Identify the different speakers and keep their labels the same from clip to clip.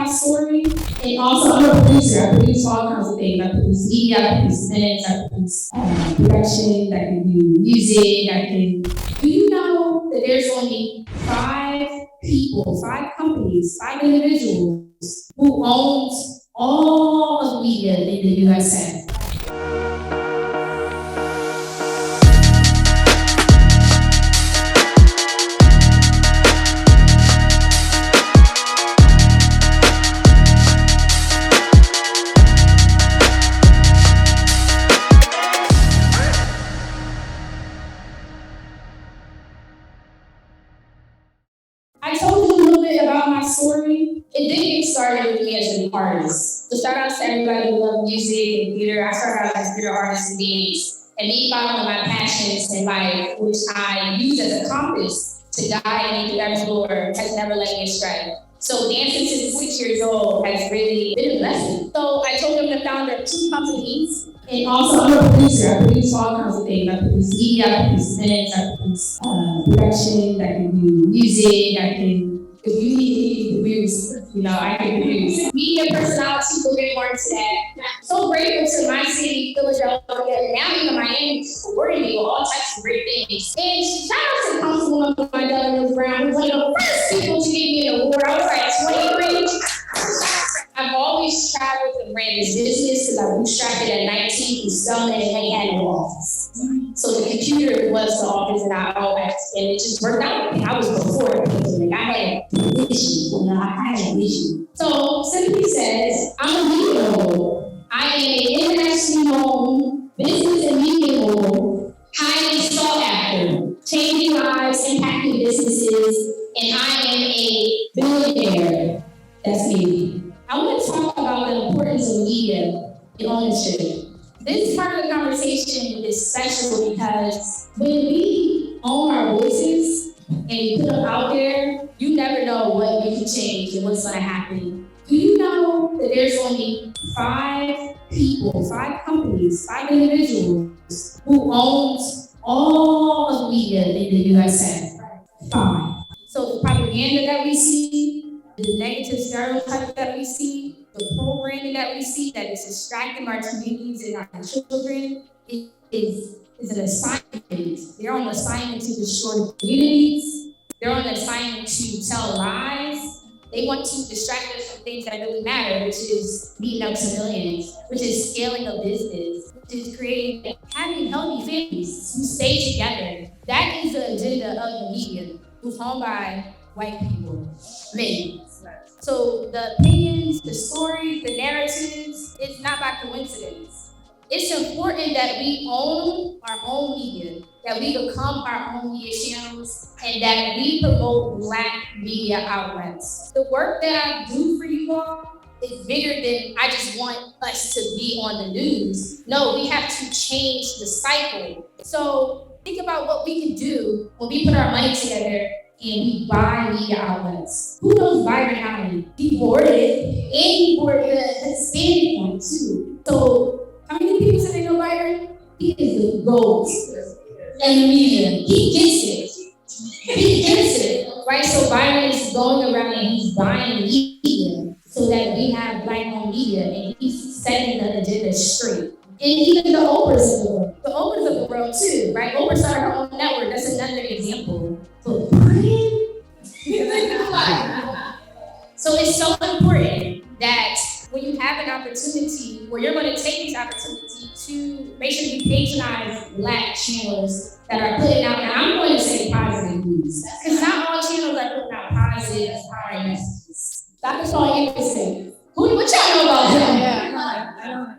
Speaker 1: story. And also, I'm a producer. I produce all kinds of things. I produce media, I produce events, I produce productions, I can do music, I can. Do you know that there's only 5 people, 5 companies, 5 individuals who owns all of media in the USA? I told you a little bit about my story. It did get started with me as an artist. So shout out to everybody who loves music and theater. I started out as a theater artist and dance. And me following my passions in life, which I use as a compass to guide me through every door, has never let me astray. So dancing since 6 years old has really been a blessing. So I told them the founder of 2 companies. And also, I'm a producer. I produce all kinds of things. I produce media, I produce events, I produce productions, I can do music, I can, if you need to produce, I can produce. Media personality, we'll get more into that. So grateful to my city, Philadelphia, now even Miami, supporting me with all types of great things. And shout out to Councilwoman Mandela Brown, who was one of the first people to give me an award. I was like 23. I've always traveled and ran this business because I bootstrapped it at 19 and selling it and had no office. So the computer was the office and and it just worked out. And I was before it. Like I had a vision, I had a vision. So simply says, I'm a media mogul. I am an internationally known business and media mogul, highly sought after, changing lives, impacting businesses, and I am a billionaire. That's me. I want to talk about the importance of media and ownership. This part of the conversation is special because when we own our voices and we put them out there, you never know what you can change and what's going to happen. Do you know that there's only 5 people, 5 companies, 5 individuals who owns all of media in the USA? 5. So the propaganda that we see, the negative stereotypes that we see, the programming that we see that is distracting our communities and our children is an assignment. They're on an assignment to destroy communities. They're on an assignment to tell lies. They want to distract us from things that really matter, which is meeting up to millions, which is scaling a business, which is having healthy families who stay together. That is the agenda of the media, who's owned by white people, men. So the opinions, the stories, the narratives, it's not by coincidence. It's important that we own our own media, that we become our own media channels, and that we promote Black media outlets. The work that I do for you all is bigger than I just want us to be on the news. No, we have to change the cycle. So think about what we can do when we put our money together and we buy media outlets. Who knows Byron Allen? He boarded it, and he boarded the Hispanic one too. So how many people say they know Byron? He is the GOAT in the media. He gets it. He gets it, right? So Byron is going around and he's buying media so that we have Black-owned media, and he's setting the agenda straight. And even the Oprahs of the world. The Oprahs of the world too, right? Oprah started her own network. That's another example. But so it's so important that when you have an opportunity, or you're going to take this opportunity to make sure you patronize Black channels that are putting out, and I'm going to say positive news, because not all channels are putting out positive, empowering messages. Dr. Saul Anderson, what y'all know about him? Yeah.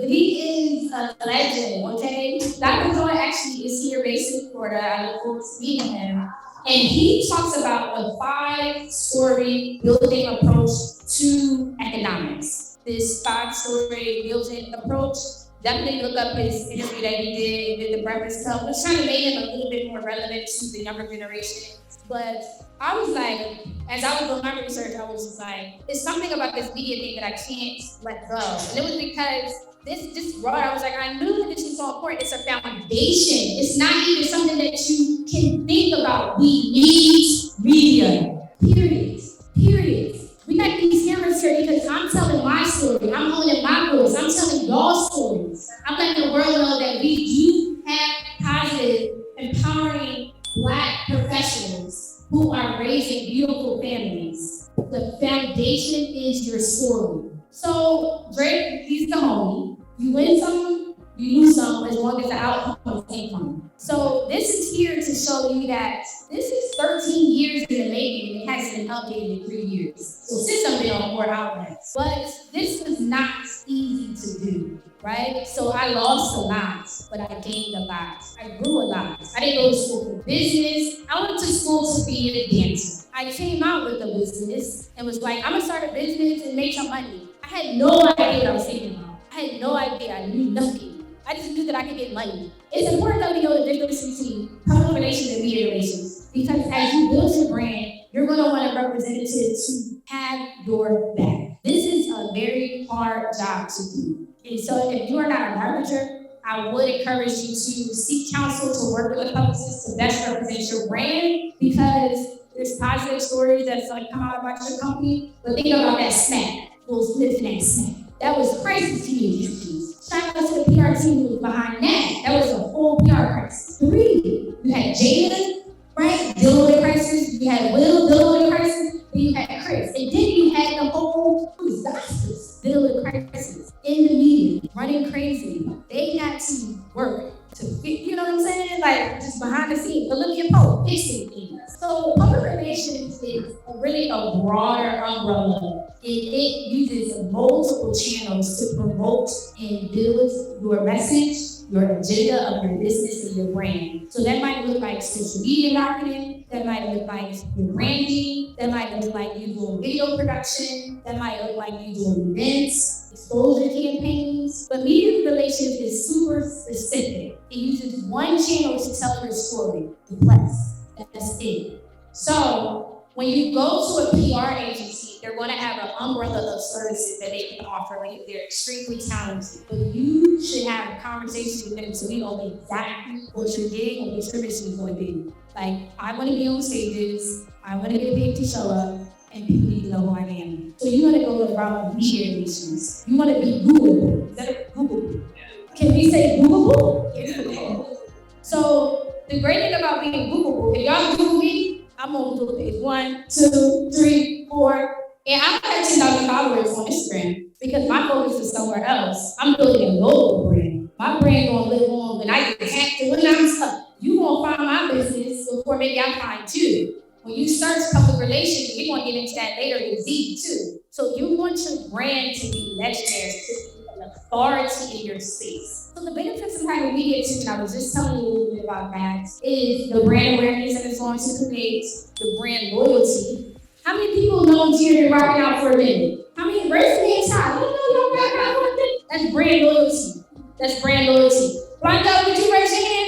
Speaker 1: He is a legend, okay? Dr. Saul actually is here based in Florida. I look forward to meeting him. And he talks about a 5-story building approach to economics. This 5-story building approach, definitely look up his interview that he did with the Breakfast Club, which kind of made him a little bit more relevant to the younger generation. But I was like, as I was doing my research, I was just like, there's something about this media thing that I can't let go. And it was because this brought, I was like, I knew that this was so important. It's a foundation. It's not even something that you can think about. We need media. Period. We got these cameras here story because I'm telling my story. I'm owning my voice. I'm telling y'all stories. I'm letting the world know that we do have positive, empowering Black professionals who are raising beautiful families. The foundation is your story. So Drake, he's the homie. You win some, you lose some, as long as the outcome is income. So this is here to show you that this is 13 years in the making and it hasn't been updated in 3 years. So since I've been on more outlets. But this was not easy to do, right? So I lost a lot, but I gained a lot. I grew a lot. I didn't go to school for business. I went to school to be a dancer. I came out with a business and was like, I'm gonna start a business and make some money. I had no idea what I was thinking about. I had no idea. I knew nothing. I just knew that I could get money. It's important that we know the difference between public relations and media relations. Because as you build your brand, you're going to want a representative to have your back. This is a very hard job to do. And so if you are not a marketer, I would encourage you to seek counsel to work with a publicist to best represent your brand, because there's positive stories that's like come out about your company, but think about that smack, those lifting that smack. That was crazy to me. Shout out to the PR team who was behind that. That was a whole PR crisis. 3, you had Jada, right, dealing with a crisis. You had Will dealing with a crisis. Then you had Chris. And then you had the whole disasters dealing with crisis in the media, running crazy. They had to work to, you know what I'm saying? Like, just behind the scenes. Olivia Pope, fixing things. So public relations is really a broader umbrella. It uses multiple channels to promote and build your message, your agenda of your business and your brand. So that might look like social media marketing, that might look like your branding, that might look like you doing video production, that might look like you doing events, exposure campaigns. But media relations is super specific. It uses one channel to tell your story, the press. That's it. So when you go to a PR agency, they're going to have an umbrella of services that they can offer. Like, they're extremely talented. But you should have a conversation with them so you know exactly what you're getting and what your mission is going to be. Like, I want to be on stages, I want to get big to show up, and people need to know who I am. So you want to go the route of media relations. You want to be Googleable. Is that Googleable? Can we say Googleable? Yeah. So the great thing about being Googleable, if y'all Google me, I'm on Google page 1, 2, 3, 4. And I have 10,000 followers on Instagram because my focus is somewhere else. I'm building a local brand. My brand gonna live on when I get hacked and when I'm stuck. You gonna find my business before maybe I find you. When you search public relations, we're gonna get into that later with Z too. So you want your brand to be legendary, to be an authority in your space. So the benefits of having media too, and I was just telling you a little bit about that, is the brand awareness that it's going to create, the brand loyalty. How many people know Jerry been rocking out for a minute? How many raise your hands high? You know rocking out for a minute? That's brand loyalty. That's brand loyalty. Rondo, would you raise your hand?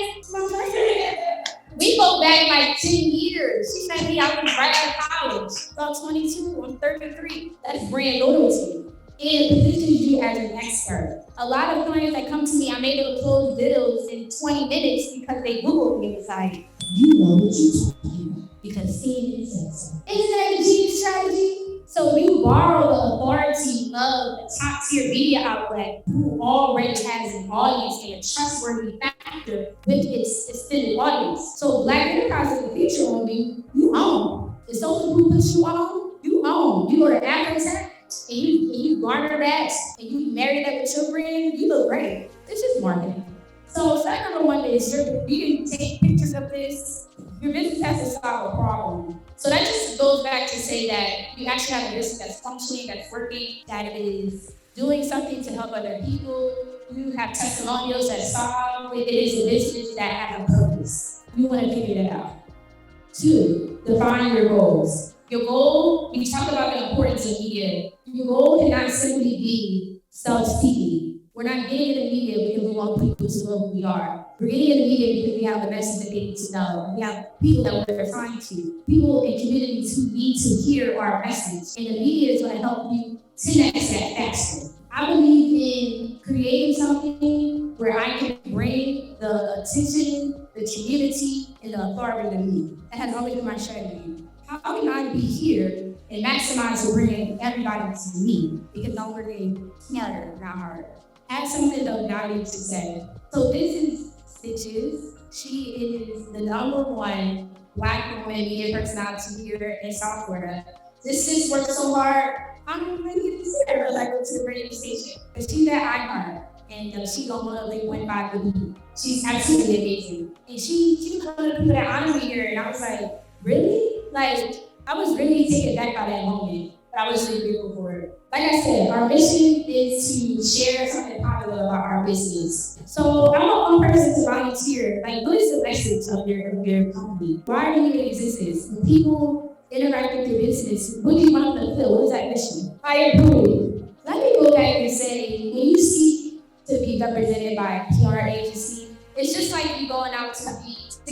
Speaker 1: We go back like 10 years. She met me out right out of college. About 22, I'm 33. That's brand loyalty. And positions you as an expert. A lot of clients that come to me, I'm able to close deals in 20 minutes because they Googled me and was like, you know what you're talking about. Because seeing it says so. Isn't that a genius strategy? So you borrow the authority of a top-tier media outlet who already has an audience and a trustworthy factor with its extended audience. So Black Enterprise is the future on me, you own. The social movements you own, you own. You go to Afrotech, and you garner that, and you marry that with your brand, you look great. It's just marketing. So step number 1 is you can take pictures of this. Your business has to solve a problem. So that just goes back to say that you actually have a business that's functioning, that's working, that is doing something to help other people. You have testimonials that solve. It is a business that has a purpose. You want to figure that out. 2, define your goals. Your goal, we talk about the importance of media. Your goal cannot simply be self-speaking. We're not getting in the media because we want people to know who we are. We're getting in the media because we have a message that they need to know. We have people that we're trying to. People in communities who need to hear our message. And the media is going to help you 10x that faster. I believe in creating something where I can bring the attention, the community, and the authority to me. That has always been my strategy. How can I be here and maximize to bring everybody to me because I'm working together, not hard. Have something of value to say. So this is Stitches. She is the #1 Black woman media personality here in South Florida. This sis worked so hard. I don't even get to see her like go to the radio station. But she's that icon. And she don't want to went by the beat. She's absolutely amazing. And she was one of the people that honored me here. And I was like, really? Like, I was really taken back by that moment. But I was really grateful for it. Like I said, our mission is to share something positive about our business. So I'm not one person to volunteer. Like, what is the message of your company? Why do you even exist? When people interact with your business, what do you want them to feel? What is that mission? I agree. Let me go back and say, when you seek to be represented by a PR agency, it's just like you going out to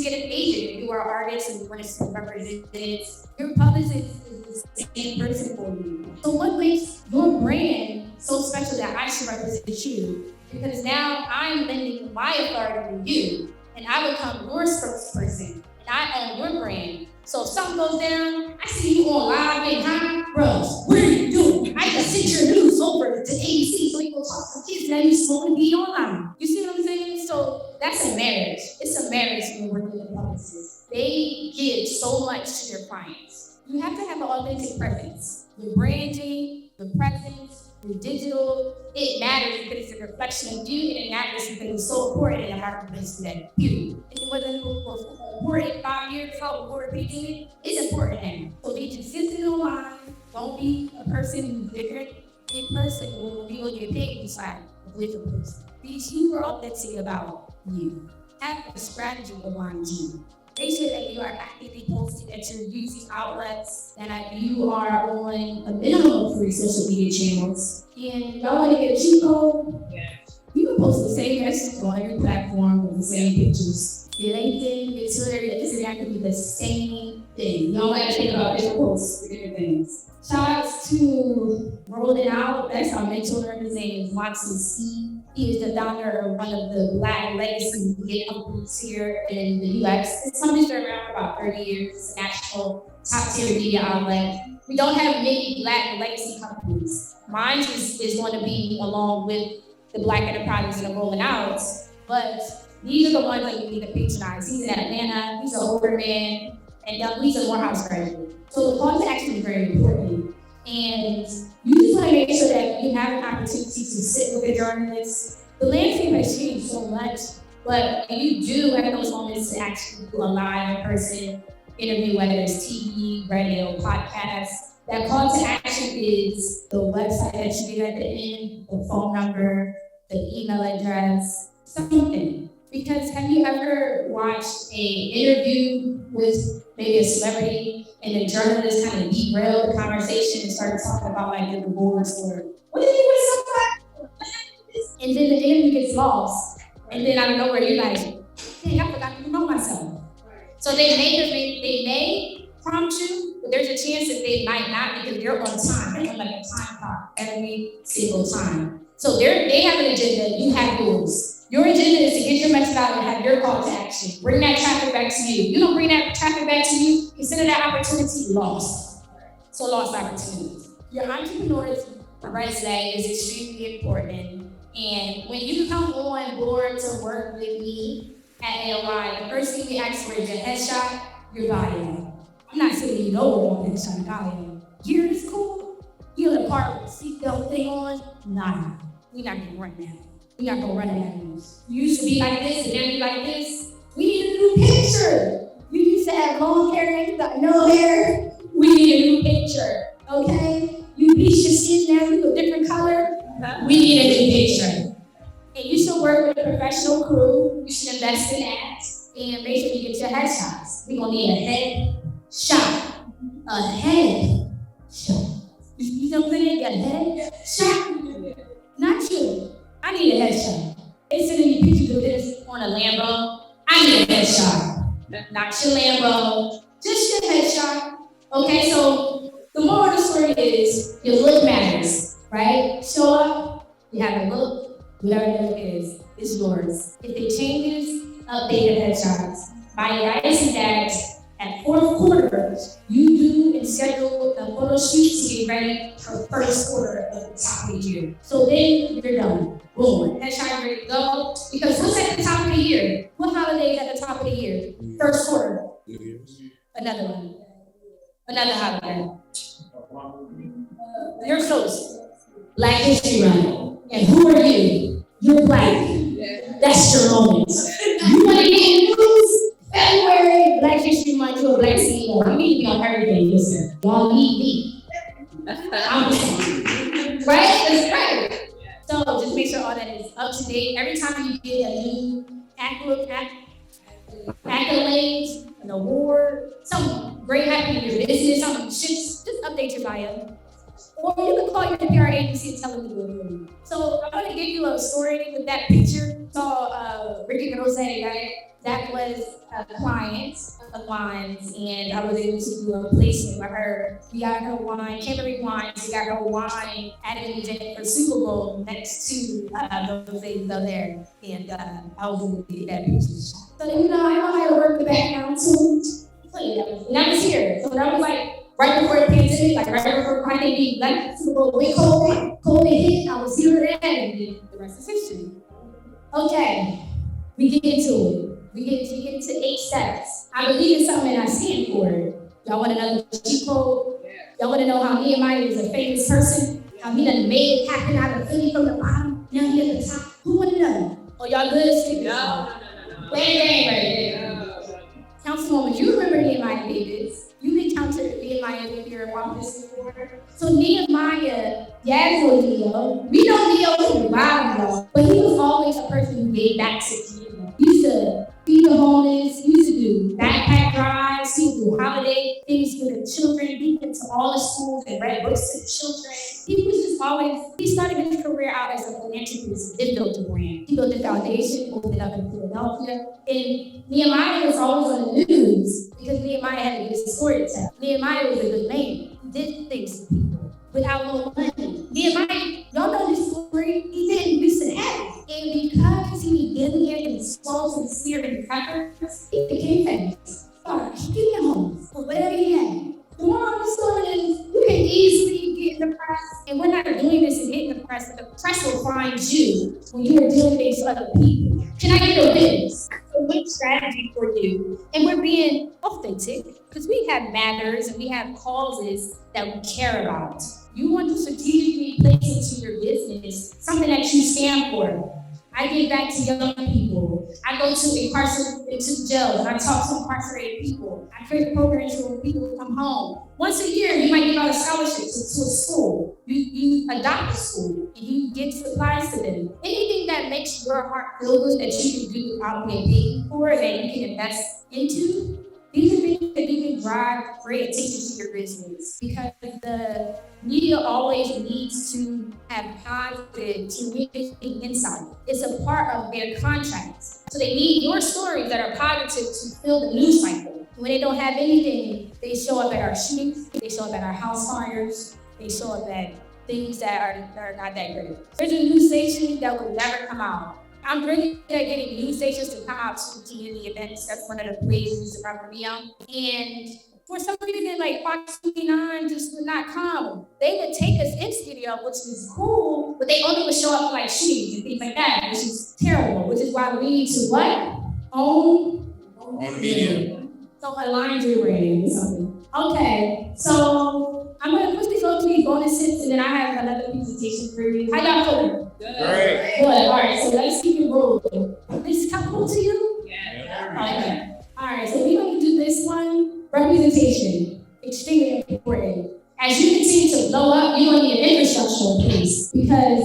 Speaker 1: get an agent. If you are an artist and you want to be represented, your publicist is the same person for you. So what makes your brand so special that I should represent you? Because now I'm lending my authority to you, and I become your spokesperson, and I own your brand. So if something goes down, I see you on live and high, bro, what are you doing? I just sent your news over to ABC so you can talk to kids. Now you smoking weed online. You see what I'm saying? So that's a marriage. It's a marriage when you're working with publicists. They give so much to their clients. You have to have an authentic presence. Your branding, your presence, your digital, it matters because it's a reflection of you, and it matters because it's so important in the marketplace today. Period. And whether it was important 5 years ago before we did it, it's important now. So be consistent online. Don't be a person who's different in person when you on your page side with a person. Be super authentic about you. Have a strategy behind you. Make sure that you are actively posting, that you're using outlets, that you are on a minimum of 3 social media channels. And y'all want to get a cheat code? Yeah. You can post the same message on every platform with the same pictures. Your LinkedIn, your Twitter, your Instagram can be the same thing. Y'all might think about different posts for different things. Shout outs to Rolling Out. That's our mentor. His name is Watson C. He is the founder of one of the Black legacy media companies here in the US. This company's been around for about 30 years. It's a national top-tier media outlet. We don't have many Black legacy companies. Mine is going to be along with the Black enterprises that are rolling out, but these are the ones that you need to patronize. He's in Atlanta, he's an older man, and he's a Morehouse graduate. So the call to action is very important. And you just want to make sure that you have an opportunity to sit with a journalist. The landscape has changed so much, but you do have those moments to actually do a live in-person interview, whether it's TV, radio, podcast. That call to action is the website that you get at the end, the phone number, the email address, something. Because have you ever watched an interview with maybe a celebrity and the journalist kind of derailed the conversation and started talking about like the divorce or what did he want to talk about? And then the interview gets lost. And then out of nowhere you're like, dang, I forgot to know myself. So they may prompt you, but there's a chance that they might not because they're on time. They have like a time clock every single time. So they have an agenda, you have yours. Your agenda is to get your message out and have your call to action. Bring that traffic back to you. You don't bring that traffic back to you, consider that opportunity lost. So lost opportunity. Your entrepreneur's resume is extremely important. And when you come on board to work with me at AOI, the first thing we ask for is your headshot, your bio. I'm not saying you know what one headshot bio. Gear is cool. You in the park with the seatbelt thing on? Nah, we're not gonna run that. We're not gonna run that news. You used to be like this and then be like this. We need a new picture. You used to have long hair and you got no hair. We need a new picture, okay? You bleached your skin now, you a different color. We need a new picture. And you should work with a professional crew. You should invest in that and make sure you get your headshots. We're gonna need a head shot. A head shot. You know what I'm saying? A head shot. Not you. I need a headshot. They sending me pictures of this on a Lambo. I need a headshot. Not your Lambo. Just your headshot. Okay, so the moral of the story is your look matters, right? Show up, you have a look, whatever the look is, it's yours. If it changes, update your headshots. My advice is that at fourth quarter quarter, you do and schedule a photo shoot to get ready for first quarter of the top of the year. So then you're done. Boom. Headshot ready to go. Because what's at the top of the year? What holiday is at the top of the year? First quarter. Another one. Another holiday. You're close. Black History Month. And who are you? You're black. That's your moment. You want to get in the news? February, Black History Month, you're a black CEO. You need to be on everything, listen. Y'all need me. Right? That's right. So just make sure all that is up to date. Every time you get a new accolades, an award, something great happening in your business, something, just update your bio. Or you can call your PR agency and tell them to do it for you. So I'm going to give you a story with that picture. So Ricky Rose, right? That was a client of mine, and I was able to do a placement with her. We got her wine, Kimberly Wines, we got her wine at an event for Super Bowl next to those ladies out there. And I was able to get that picture. So, I know how to work the background too. So, and I was here. So that was like right before the pandemic, like right before quarantine, like Super Bowl, when COVID hit, I was here then, and the rest is history. Okay, we get into it. We get into 8 steps. I believe in something and I stand for it. Y'all want to know the cheat code? Y'all want to know how Nehemiah is a famous person? How he done made it happen out of Philly from the bottom? Now he at the top. Who want to know? Oh, y'all good? No. Bang, right there. Councilwoman, you remember Nehemiah Davis. You encountered Nehemiah in your office before. So Nehemiah, Neo. We know Neo from the bottom, though, but he was always a person who gave back to the community. He used to feed the homeless, he used to do backpack drives, he used to do holiday things for the children, he went to all the schools and read books to the children. He was just always, he started his career out as a philanthropist, then built a brand. He built a foundation, opened it up in Philadelphia, and Nehemiah was always on the news because Nehemiah had a good story to tell. Nehemiah was a good man. He did things for people without no money. Nehemiah, y'all know this story, he didn't used to have it. And because he began it and swallowed and spear and crackers, he became famous. He became homeless for whatever he had. The moral of the story is you can easily get in the press, and we're not doing this and getting the press, but the press will find you when you are doing things for other people. Can I get a witness? A good strategy for you. And we're being authentic because we have matters and we have causes that we care about. You want to strategically place into your business something that you stand for. I give back to young people. I go to jails and I talk to incarcerated people. I create programs where people come home. Once a year, you might give out a scholarship to a school. You adopt a school and you give supplies to them. Anything that makes your heart feel good that you can do without being paid for, that you can invest into, these are things that you can drive great attention to your business, because the media always needs to have positive communicating insight. It's a part of their contracts. So they need your stories that are positive to fill the news cycle. When they don't have anything, they show up at our shootings, they show up at our house fires, they show up at things that are not that great. There's a news station that will never come out. I'm really good at getting news stations to come out to community events. That's one of the ways to remember me on. And for some reason, like Fox 29 just would not come. They would take us in studio, which was cool, but they only would show up for like shootings and things like that, which is terrible, which is why we need to what? Own media. So align your brand or something. Okay, so I'm gonna quickly go through these bonuses and then I have another presentation for you. How y'all feeling?
Speaker 2: Great.
Speaker 1: Good. All right, so let's keep it rolling. This is comfortable to you?
Speaker 2: Yeah.
Speaker 1: Okay. All right, so we're going to do this one. Representation, extremely important. As you continue to blow up, you're going to need an infrastructure in place because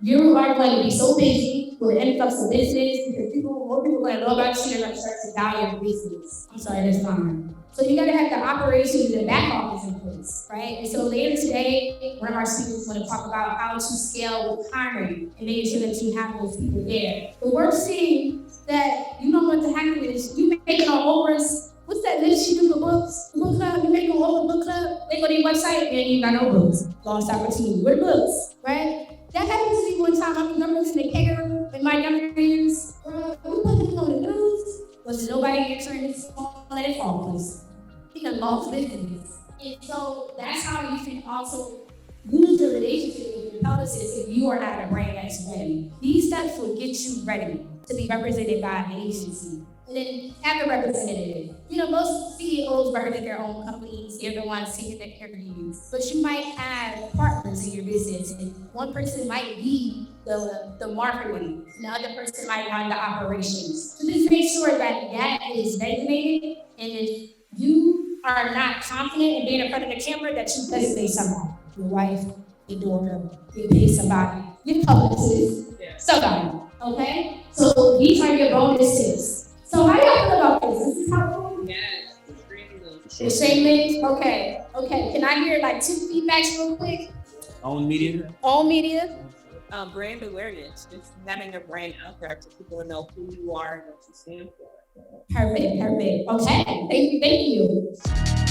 Speaker 1: you are going to be so busy with an influx of business because more people are going to know about you, they're going to start to value your business. I'm sorry, that's fine. So you got to have the operations and the back office in place, right? And so later today, one of our speakers is going to talk about how to scale with hiring and making sure that you have those people there. But we're seeing that you don't want to happen is you making on Oprah's, what's that list you do for books? Book club, you make an Oprah book club, they go to your website and you got no books. Lost opportunity. Where books, right? That happened to me one time. I remember in the care in my younger years. We put this on the news. Was nobody answering this phone? Let it fall, please. being long business. And so that's how you can also use the relationship with your publicist if you are not a brand that's ready. These steps will get you ready to be represented by an agency. And then have a representative. Most CEOs represent their own companies, they're the ones taking the interviews. But you might have partners in your business, and one person might be the marketing, and the other person might run the operations. So just make sure that that is designated, and if you are not confident in being in front of the camera, that you designate somebody. Your wife, your daughter, you pay somebody, your publicist, somebody. Okay? So these are your bonuses. So how y'all feel about this? This is helpful?
Speaker 2: Yes, extremely.
Speaker 1: Extremely? Okay. Okay. Can I hear like 2 feedbacks real quick?
Speaker 3: Own media.
Speaker 1: All media?
Speaker 2: Brand awareness, just having a brand out there so people know who you are and what you stand for.
Speaker 1: Perfect. Okay. Thank you.